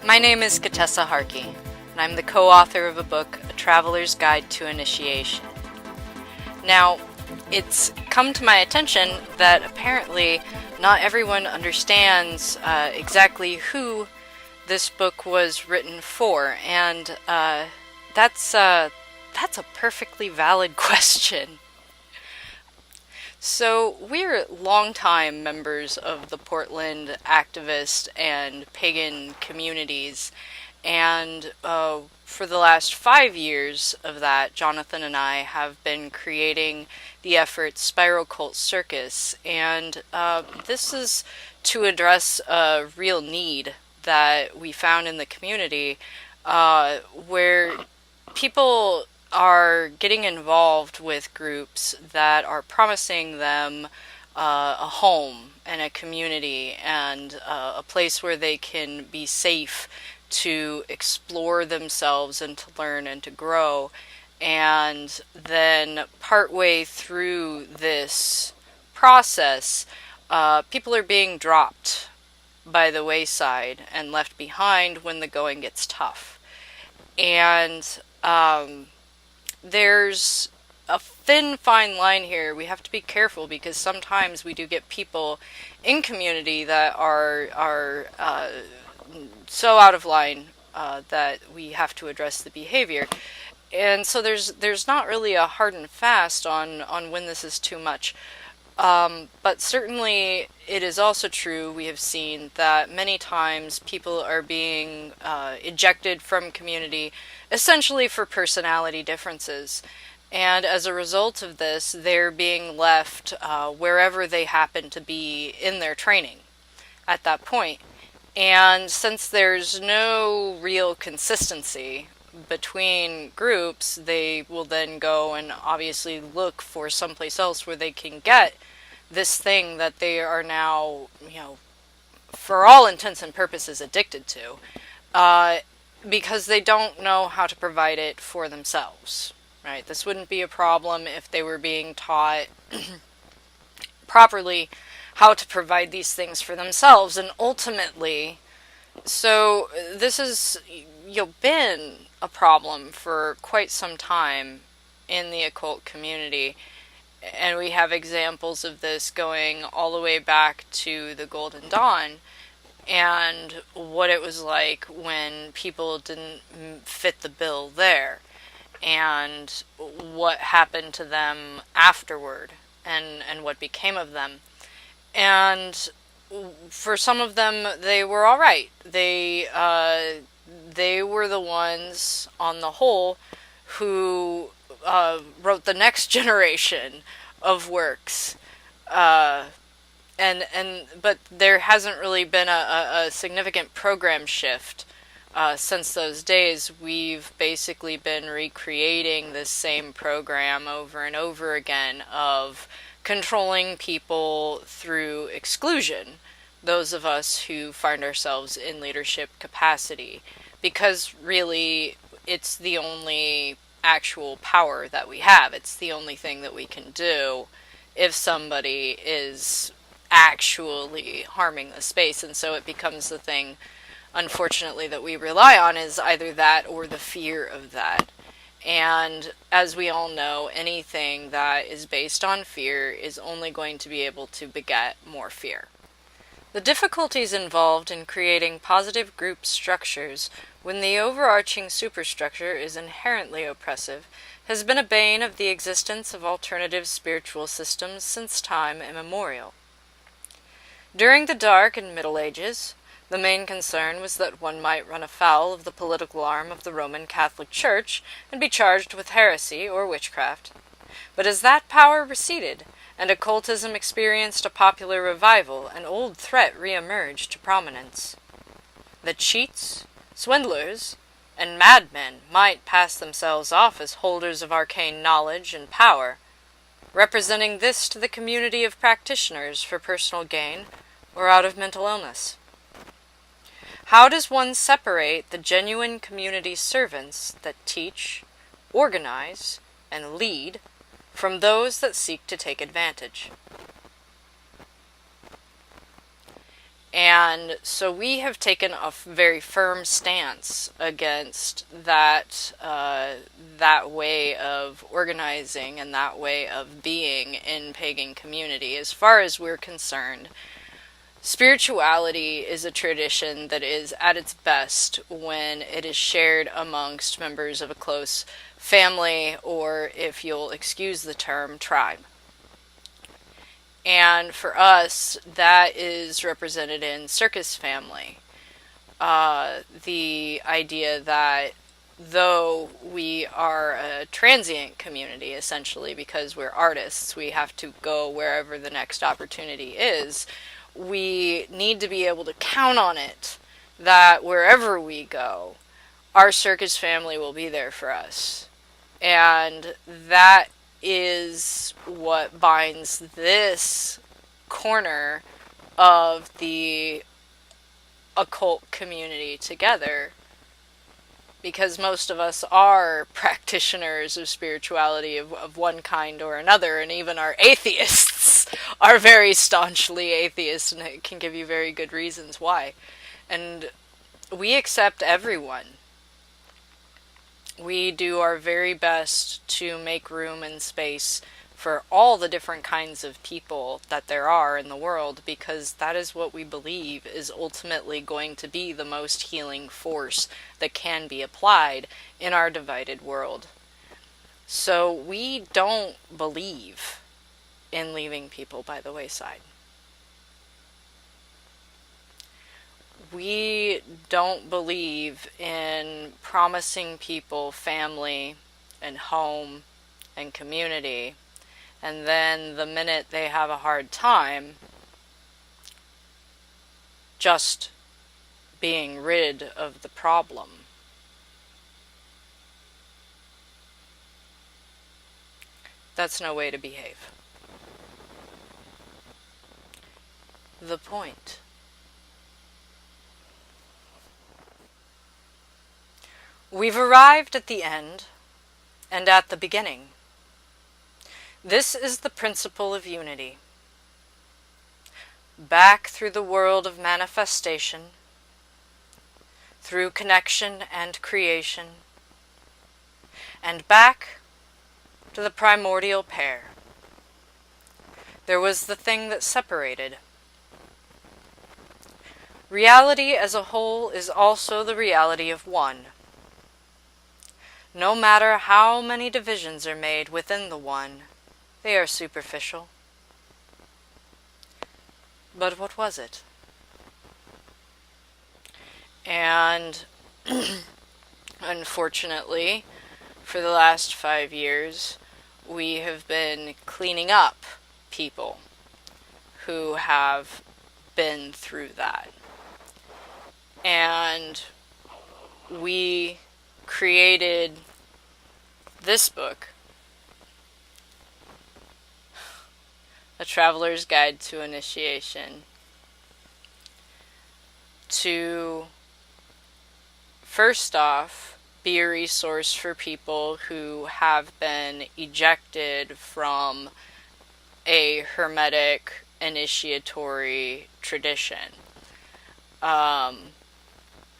My name is Katessa Harkey, and I'm the co-author of a book, A Traveler's Guide to Initiation. Now, it's come to my attention that apparently not everyone understands exactly who this book was written for, and that's a perfectly valid question. So, we're longtime members of the Portland activist and pagan communities, and for the last 5 years of that, Jonathan and I have been creating the effort Spiral Cult CIRCUS, and this is to address a real need that we found in the community, where people are getting involved with groups that are promising them a home and a community and a place where they can be safe to explore themselves and to learn and to grow. And then partway through this process, people are being dropped by the wayside and left behind when the going gets tough. And there's a thin, fine line here. We have to be careful because sometimes we do get people in community that are so out of line that we have to address the behavior. And so there's not really a hard and fast on when this is too much. But certainly it is also true, we have seen, that many times people are being ejected from community essentially for personality differences. And as a result of this, they're being left wherever they happen to be in their training at that point. And since there's no real consistency between groups, they will then go and obviously look for someplace else where they can get this thing that they are now, for all intents and purposes addicted to, because they don't know how to provide it for themselves, right? This wouldn't be a problem if they were being taught properly how to provide these things for themselves, and ultimately, so this has been a problem for quite some time in the occult community, and we have examples of this going all the way back to the Golden Dawn and what it was like when people didn't fit the bill there and what happened to them afterward and what became of them. And for some of them, they were all right. They were the ones, on the whole, who wrote the next generation of works. But there hasn't really been a significant program shift since those days. We've basically been recreating this same program over and over again of controlling people through exclusion, those of us who find ourselves in leadership capacity, because really it's the only actual power that we have. It's the only thing that we can do if somebody is actually harming the space. And so it becomes the thing, unfortunately, that we rely on is either that or the fear of that. And as we all know, anything that is based on fear is only going to be able to beget more fear. The difficulties involved in creating positive group structures when the overarching superstructure is inherently oppressive has been a bane of the existence of alternative spiritual systems since time immemorial. During the Dark and Middle Ages, the main concern was that one might run afoul of the political arm of the Roman Catholic Church and be charged with heresy or witchcraft. But as that power receded, and occultism experienced a popular revival, an old threat re-emerged to prominence. That cheats, swindlers, and madmen might pass themselves off as holders of arcane knowledge and power, representing this to the community of practitioners for personal gain or out of mental illness. How does one separate the genuine community servants that teach, organize, and lead from those that seek to take advantage? And And so we have taken a very firm stance against that that way of organizing and that way of being in pagan community. As far as we're concerned, spirituality is a tradition that is at its best when it is shared amongst members of a close family, or, if you'll excuse the term, tribe. And for us, that is represented in CIRCUS family. The idea that though we are a transient community, essentially, because we're artists, we have to go wherever the next opportunity is, we need to be able to count on it that wherever we go, our CIRCUS family will be there for us. And that is what binds this corner of the occult community together, because most of us are practitioners of spirituality of one kind or another, and even our atheists are very staunchly atheists, and it can give you very good reasons why. And we accept everyone. We do our very best to make room and space for all the different kinds of people that there are in the world, because that is what we believe is ultimately going to be the most healing force that can be applied in our divided world. So we don't believe in leaving people by the wayside. We don't believe in promising people family and home and community, and then the minute they have a hard time, just being rid of the problem. That's no way to behave. The point. We've arrived at the end and at the beginning. This is the principle of unity. Back through the world of manifestation, through connection and creation, and back to the primordial pair. There was the thing that separated. Reality as a whole is also the reality of one. No matter how many divisions are made within the one, they are superficial. But what was it? And unfortunately, for the last 5 years, we have been cleaning up people who have been through that. And we created this book, A Traveler's Guide to Initiation, to first off be a resource for people who have been ejected from a Hermetic initiatory tradition.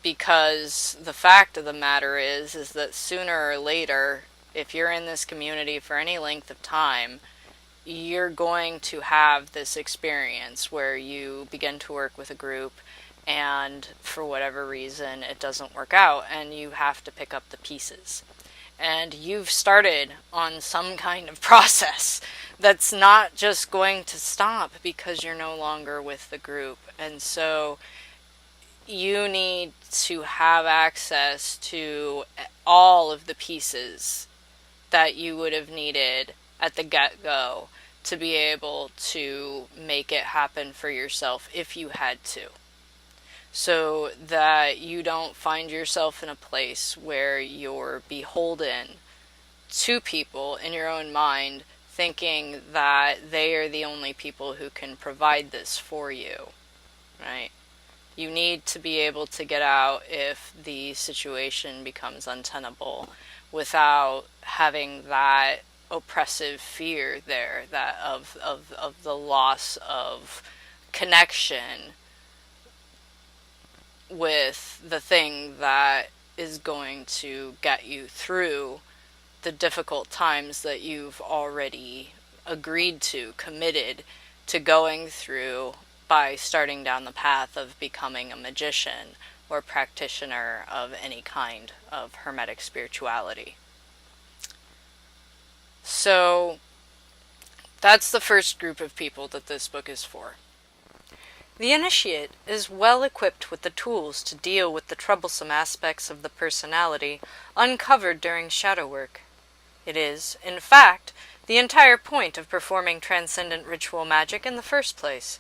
Because the fact of the matter is that sooner or later, if you're in this community for any length of time, you're going to have this experience where you begin to work with a group and for whatever reason it doesn't work out and you have to pick up the pieces. And you've started on some kind of process that's not just going to stop because you're no longer with the group. And so you need to have access to all of the pieces that you would have needed at the get-go to be able to make it happen for yourself if you had to. So that you don't find yourself in a place where you're beholden to people in your own mind, thinking that they are the only people who can provide this for you, right? You need to be able to get out if the situation becomes untenable without having that oppressive fear there, that of the loss of connection with the thing that is going to get you through the difficult times that you've already agreed to, committed to going through by starting down the path of becoming a magician or practitioner of any kind of Hermetic spirituality. So that's the first group of people that this book is for. The initiate is well equipped with the tools to deal with the troublesome aspects of the personality uncovered during shadow work. It is, in fact, the entire point of performing transcendent ritual magic in the first place.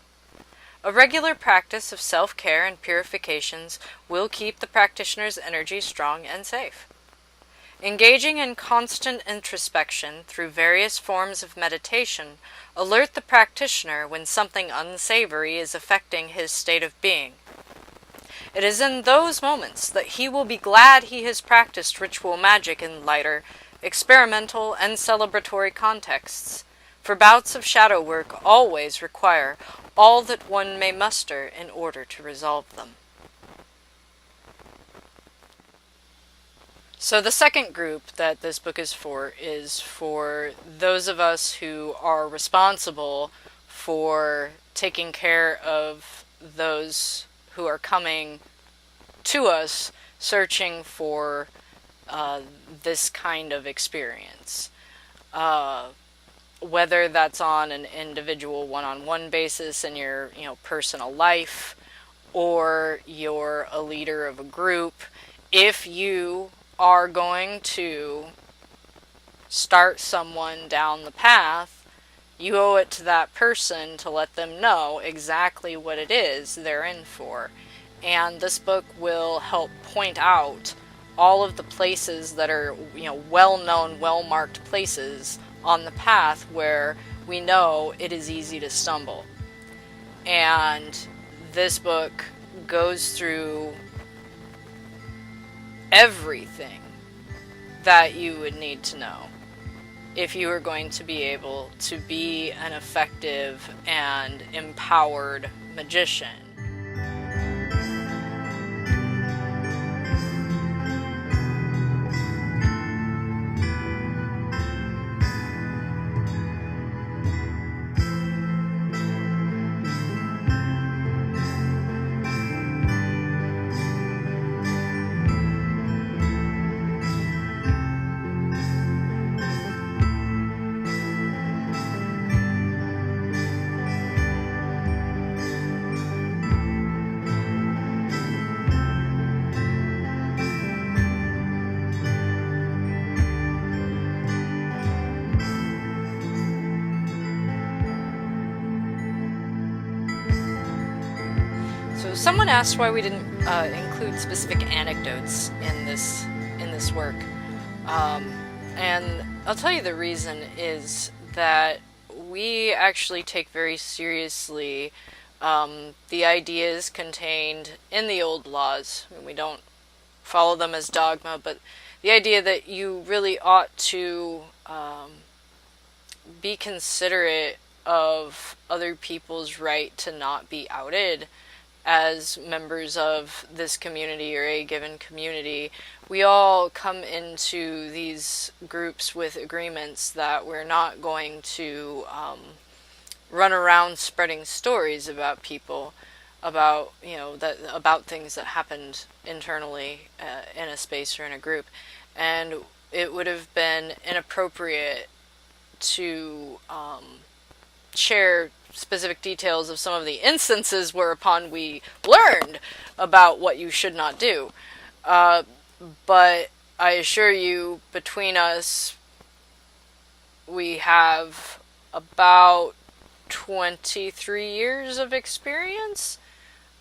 A regular practice of self-care and purifications will keep the practitioner's energy strong and safe. Engaging in constant introspection through various forms of meditation alert the practitioner when something unsavory is affecting his state of being. It is in those moments that he will be glad he has practiced ritual magic in lighter, experimental, and celebratory contexts, for bouts of shadow work always require all that one may muster in order to resolve them. So the second group that this book is for those of us who are responsible for taking care of those who are coming to us searching for this kind of experience. Whether that's on an individual one-on-one basis in your personal life, or you're a leader of a group, if you are going to start someone down the path, you owe it to that person to let them know exactly what it is they're in for. And this book will help point out all of the places that are, well-known, well-marked places on the path where we know it is easy to stumble. And this book goes through everything that you would need to know if you are going to be able to be an effective and empowered magician. So someone asked why we didn't include specific anecdotes in this work, and I'll tell you the reason is that we actually take very seriously the ideas contained in the old laws. I mean, we don't follow them as dogma, but the idea that you really ought to be considerate of other people's right to not be outed as members of this community or a given community. We all come into these groups with agreements that we're not going to run around spreading stories about people, about about things that happened internally in a space or in a group. And it would have been inappropriate to share specific details of some of the instances whereupon we learned about what you should not do. But I assure you, between us, we have about 23 years of experience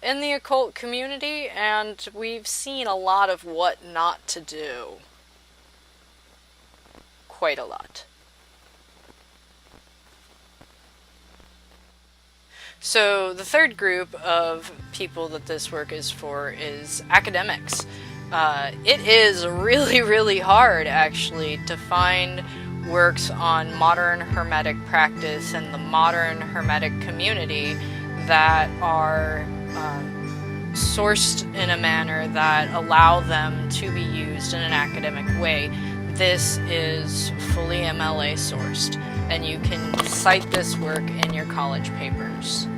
in the occult community, and we've seen a lot of what not to do. Quite a lot. So the third group of people that this work is for is academics. It is really, really hard, actually, to find works on modern Hermetic practice and the modern Hermetic community that are sourced in a manner that allow them to be used in an academic way. This is fully MLA sourced, and you can cite this work in your college papers.